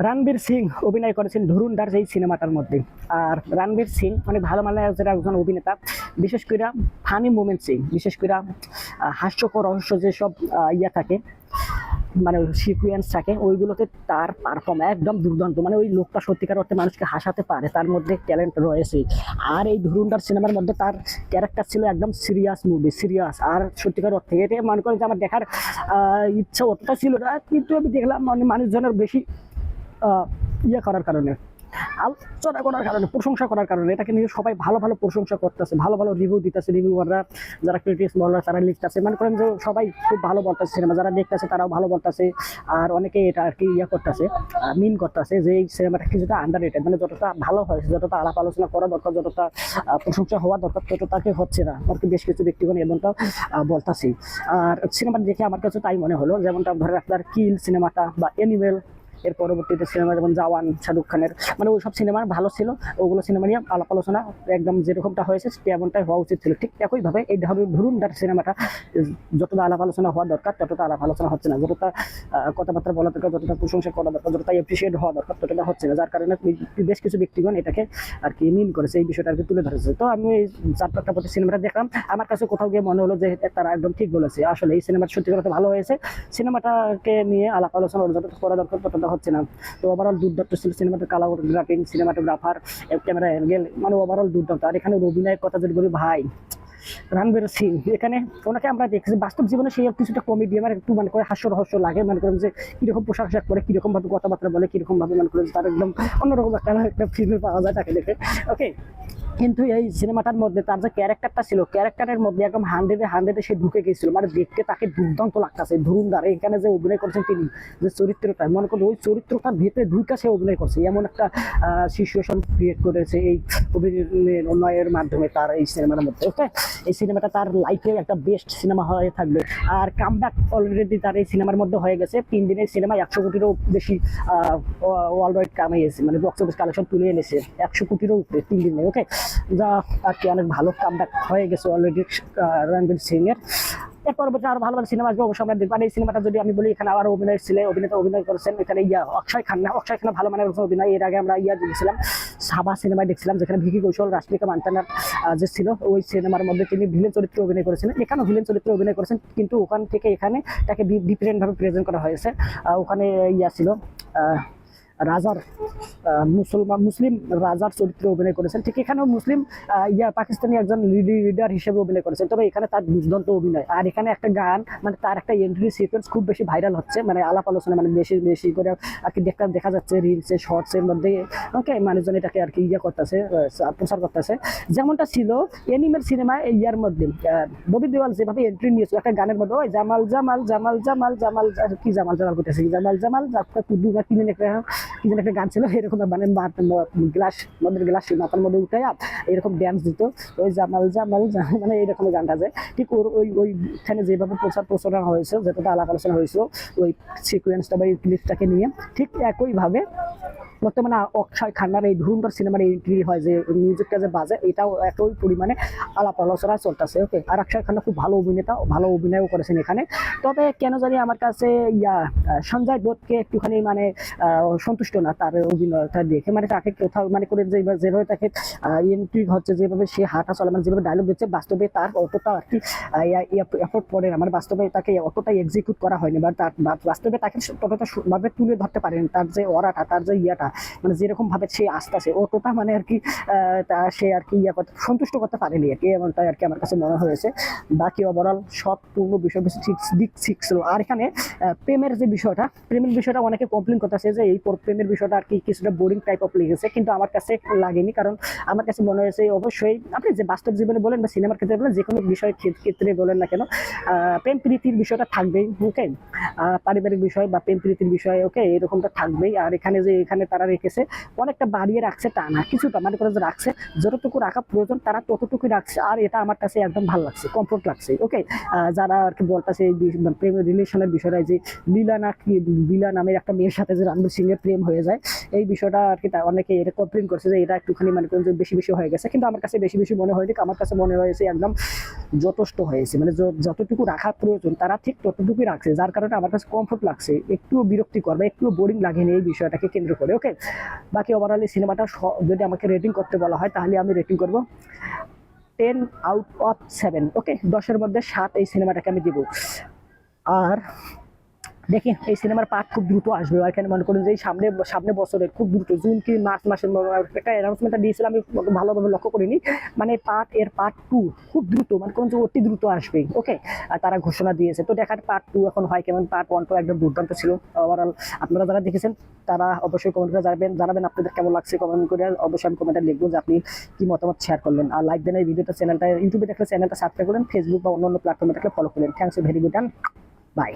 রণবীর সিং অভিনয় করেছেন ধুরুন্ধার এই সিনেমাটার মধ্যে। আর রণবীর সিং অনেক ভালো মানের একজন অভিনেতা। বিশেষ করে ফানি মোমেন্টসে, বিশেষ করে হাস্যকর রহস্য যেসব ইয়া থাকে, মানে সিকুয়েন্স থাকে, ওইগুলোতে তার পারফর্ম একদম দুর্দান্ত। মানে ওই লোকটা সত্যিকার অর্থে মানুষকে হাসাতে পারে, তার মধ্যে ট্যালেন্ট রয়েছে। আর এই ধুরুন্ধার সিনেমার মধ্যে তার ক্যারেক্টার ছিল একদম সিরিয়াস মুভি, সিরিয়াস। আর সত্যিকার অর্থে এটা মনে করেন যে আমার দেখার ইচ্ছা অতটা ছিল না, কিন্তু আমি দেখলাম মানে মানুষজনের বেশি ইয়ে করার কারণে, আলোচনা করার কারণে, প্রশংসা করার কারণে এটাকে নিয়ে সবাই ভালো ভালো প্রশংসা করতেছে, ভালো ভালো রিভিউ দিতেছে। রিভিউয়াররা যারা ক্রিটিক্স বলার তারা লিখতেছে, মনে করেন যে সবাই খুব ভালো বলতেছে, সিনেমা যারা দেখতেছে তারাও ভালো বলতেছে। আর অনেকে এটা আর কি ইয়ে করতেছে, মিন করতেছে যে এই সিনেমাটা কিছুটা আন্ডার রেটেড, মানে যতটা ভালো হয়েছে, যতটা আলাপ আলোচনা করা দরকার, যতটা প্রশংসা হওয়া দরকার, ততটাকে হচ্ছে না আর কি। বেশ কিছু ব্যক্তিগণ এমনটা বলতেছি। আর সিনেমাটা দেখে আমার কাছে তাই মনে হলো, যেমনটা ধরে আপনার কিল সিনেমাটা বা অ্যানিমেল, এর পরবর্তীতে সিনেমা যেমন জওয়ান শাহরুখ খানের, মানে ওইসব সিনেমা ভালো ছিল। ওগুলো সিনেমা নিয়ে আলাপ আলোচনা একদম যেরকমটা হয়েছে তেমনটাই হওয়া উচিত ছিল। ঠিক একইভাবে এই ধুরুন্ধার সিনেমাটা যতটা আলাপ আলোচনা হওয়া দরকার ততটা আলাপ আলোচনা হচ্ছে না, যতটা কথাবার্তা বলা দরকার, যতটা প্রশংসা করা দরকার, যতটা অ্যাপ্রিসিয়েট হওয়া দরকার, ততটা হচ্ছে না। যার কারণে বেশ কিছু ব্যক্তিগণ এটাকে আর কি মিন করেছে, এই বিষয়টা আর কি তুলে ধরেছে। তো আমি এই চারটা প্রতি সিনেমাটা দেখলাম, আমার কাছে কোথাও গিয়ে মনে হলো যে তারা একদম ঠিক বলেছে। আসলে এই সিনেমাটা সত্যি কথা ভালো হয়েছে, সিনেমাটাকে নিয়ে আলাপ আলোচনা যতটা করা দরকার ততটা হচ্ছে না। তো ওভারঅল দুর্দান্ত ছিল সিনেমাটার কালারগ্রাফিং, সিনেমাটোগ্রাফার, ক্যামেরা অ্যাঙ্গেল, মানে ওভারঅল দুর্দান্ত। আর এখানে অভিনয়ের কথা যদি বলি, ভাই রণবীর সিং এখানে, ওনাকে আমরা দেখেছি বাস্তব জীবনে সেই কিছুটা কমেডি, আমার একটু মনে করে হাস্য রহস্য লাগে। মনে করেন যে কিরকম পোশাক আশাক করে, কিরকম ভাবে কথাবার্তা বলে, কিরকম ভাবে মনে করেন তার একদম অন্যরকম একটা ফিল পাওয়া যায় তাকে দেখে। ওকে, কিন্তু এই সিনেমাটার মধ্যে তার যে ক্যারেক্টারটা ছিল, ক্যারেক্টারের মধ্যে একদম হান্ড্রেডে সে ঢুকে গিয়েছিল, মানে দেখতে তাকে দুর্দান্ত লাগতেছে। ধুরুন্ধার এখানে যে অভিনয় করছেন তিনি, যে চরিত্রটা মনে করেন ওই চরিত্রটার ভিতরে ঢুকে সে অভিনয় করছে, এমন একটা সিচুয়েশন ক্রিয়েট করেছে এই অভিনয়ের মাধ্যমে তার এই সিনেমার মধ্যে। ওকে, এই সিনেমাটা তার লাইফে একটা বেস্ট সিনেমা হয়ে থাকবে। আর কামব্যাক অলরেডি তার এই সিনেমার মধ্যে হয়ে গেছে। 3 দিনের সিনেমা 100 কোটিরও বেশি ওয়ার্ল্ড ওয়াইড কামিয়েছে, মানে বক্স অফিস কালেকশন তুলে এনেছে 100 কোটিরও উপরে 3 দিনে। ওকে, যা আর কি অনেক ভালো কামব্যাক হয়ে গেছে অলরেডি রণবীর সিং এর। এর পরবর্তী আরো ভালো ভালো সিনেমা আসবে, অবশ্যই আমরা দেখবো। এই সিনেমাটা যদি আমি বলি, এখানে আবার অভিনেতা অভিনয় করেছেন এখানে অক্ষয় খান্না। অক্ষয় খান্না ভালো মানের অভিনয়। এর আগে আমরা দেখছিলাম সাবা সিনেমায় দেখছিলাম, যেখানে ভিকি কৌশল, রাশমিকা মান্দানার যে ছিল, ওই সিনেমার মধ্যে তিনি ভিলেন চরিত্রে অভিনয় করেছিলেন। এখানেও ভিলেন চরিত্রে অভিনয় করেছেন, কিন্তু ওখান থেকে এখানে তাকে ডিফারেন্ট ভাবে প্রেজেন্ট করা হয়েছে। ওখানে ছিল রাজার মুসলিম রাজার চরিত্রে অভিনয় করেছেন। ঠিক এখানেও মুসলিম পাকিস্তানি একজন লিডার হিসেবে অভিনয় করেছেন, তবে এখানে তার দুর্দান্ত অভিনয়। আর এখানে একটা গান, মানে তার একটা এন্ট্রি সিকোয়েন্স খুব বেশি ভাইরাল হচ্ছে, মানে আলাপ আলোচনা, মানে বেশি বেশি করে আর কি দেখা যাচ্ছে রিলসে, শর্টসের মধ্যে। ওকে, মানুষজন এটাকে আর কি করতেছে, প্রচার করতেছে। যেমনটা ছিল অ্যানিমেল সিনেমা ইয়ার মধ্যে ববি দেওয়াল যেভাবে এন্ট্রি নিয়েছিল একটা গানের মধ্যে, ওই জামাল জামাল জামাল জামাল জামাল কি জামাল জামাল করতেছে, জামাল জামাল কুদু না কিনে কি যেন একটা গান ছিল, এরকম মানে গ্লাস মদের গ্লাস মাথার মধ্যে উঠে এরকম ড্যান্স দিত, ওই জামাল জামাল মানে এইরকম গানটা যে ঠিক ওইখানে যেভাবে প্রচারণা হয়েছে, যতটা আলাপ আলোচনা হয়েছিল ওই সিকুয়েন্সটা বা এই ক্লিপটাকে নিয়ে, ঠিক একইভাবে বর্তমানে অক্ষয় খান্নার এই ধুরুন্ধার সিনেমার এন্ট্রি হয়, যে মিউজিকটা যে বাজে, এটাও একই পরিমাণে আলাপ আলোচনা চলতেছে। ওকে, আর অক্ষয় খান্না খুব ভালো অভিনেতা, ভালো অভিনয়ও করেছেন এখানে। তবে কেন জানি আমার কাছে সঞ্জয় দত্তকে একটুখানি মানে সন্তুষ্ট না তার অভিনয়টা দেখে, মানে তাকে কোথাও মানে করে যেভাবে তাকে এন্ট্রি হচ্ছে, যেভাবে সে হাঁটা চলে, মানে যেভাবে ডায়লগ দিচ্ছে, বাস্তবে তার অতটা আর কি এফোর্ট পড়ে না, মানে বাস্তবে তাকে অতটা এক্সিকিউট করা হয়নি, বা তার বাস্তবে তাকে ততটা ভাবে তুলে ধরতে পারেনি। তার যে ওরাটা, তার যে মানে যেরকম ভাবে সে আসতেছে, অতটা মানে আর কি সে আর কি সন্তুষ্ট করতে পারেনি আর কি, এমনটাই আর কি আমার কাছে মনে হয়েছে। বাকি ওভারঅল সব পূর্ণ বিষয় দিক ঠিক ছিল। আর এখানে প্রেমের বিষয়টা অনেকে কমপ্লেন করতেছে যে এই প্রেমের বিষয়টা আর কি কিছুটা বোরিং টাইপ অফ লেগেছে, কিন্তু আমার কাছে লাগেনি। কারণ আমার কাছে মনে হয়েছে অবশ্যই আপনি যে বাস্তব জীবনে বলেন বা সিনেমার ক্ষেত্রে বলেন, যে কোনো বিষয় ক্ষেত্রে বলেন না কেন, প্রেম প্রীতির বিষয়টা থাকবেই। ওকে, পারিবারিক বিষয় বা প্রেম প্রীতির বিষয়, ওকে, এরকমটা থাকবেই। আর এখানে তার তারা রেখেছে, অনেকটা বাড়িয়ে রাখছে তা না, কিছুটা মানে করে যে রাখছে, যতটুকু রাখা প্রয়োজন তারা ততটুকুই রাখছে। আর এটা আমার কাছে একদম ভালো লাগছে, কমফোর্ট লাগছে। ওকে, যারা আর কি বলতেছে এই প্রেম রিলেশনের বিষয়টা, যে লীলা নামের একটা মেয়ের সাথে যে রণবীর সিং এর প্রেম হয়ে যায়, এই বিষয়টা আর কি অনেকে এটা কমপ্লেন করছে যে এটা একটুখানি মানে করেন যে বেশি বেশি হয়ে গেছে, কিন্তু আমার কাছে বেশি বেশি মনে হয়নি। আমার কাছে মনে হয়েছে একদম যথেষ্ট হয়েছে, মানে যতটুকু রাখার প্রয়োজন তারা ঠিক ততটুকুই রাখছে, যার কারণে আমার কাছে কমফোর্ট লাগছে, একটু বিরক্তিকর বা একটু বোরিং লাগেনি এই বিষয়টাকে কেন্দ্র করে। ওকে, বাকি ওভারঅল এই সিনেমাটা যদি আমাকে রেটিং করতে বলা হয় তাহলে আমি রেটিং করব 10/7। ওকে, 10-এর মধ্যে 7 এই সিনেমাটাকে আমি দিব। আর দেখি এই সিনেমার পার্ট খুব দ্রুত আসবে, এখানে মনে করেন যে এই সামনে সামনে বছরের খুব দ্রুত জুন কি মার্চ মাসের একটা অ্যানাউন্সমেন্টটা দিয়েছিলাম, আমি ভালোভাবে লক্ষ্য করিনি, মানে পার্ট 2 খুব দ্রুত, মানে কোন যে অতি দ্রুত আসবে। ওকে, আর তারা ঘোষণা দিয়েছে, তো দেখার পার্ট 2 এখন হয় কেমন। পার্ট 1 তো একদম দুর্দান্ত ছিল। ওভারঅল আপনারা যারা দেখেছেন তারা অবশ্যই কমেন্ট করে জানাবেন আপনাদের কেমন লাগছে, কমেন্ট করে অবশ্যই আমি কমেন্টে লিখবো যে আপনি কি মতামত শেয়ার করলেন। আর লাইক দেন এই ভিডিওটা, চ্যানেলটা ইউটিউবে দেখলে চ্যানেলটা সাবস্ক্রাইব করলেন, ফেসবুক বা অন্যান্য প্ল্যাটফর্মে দেখলে ফলো করলেন। Thanks very good and by.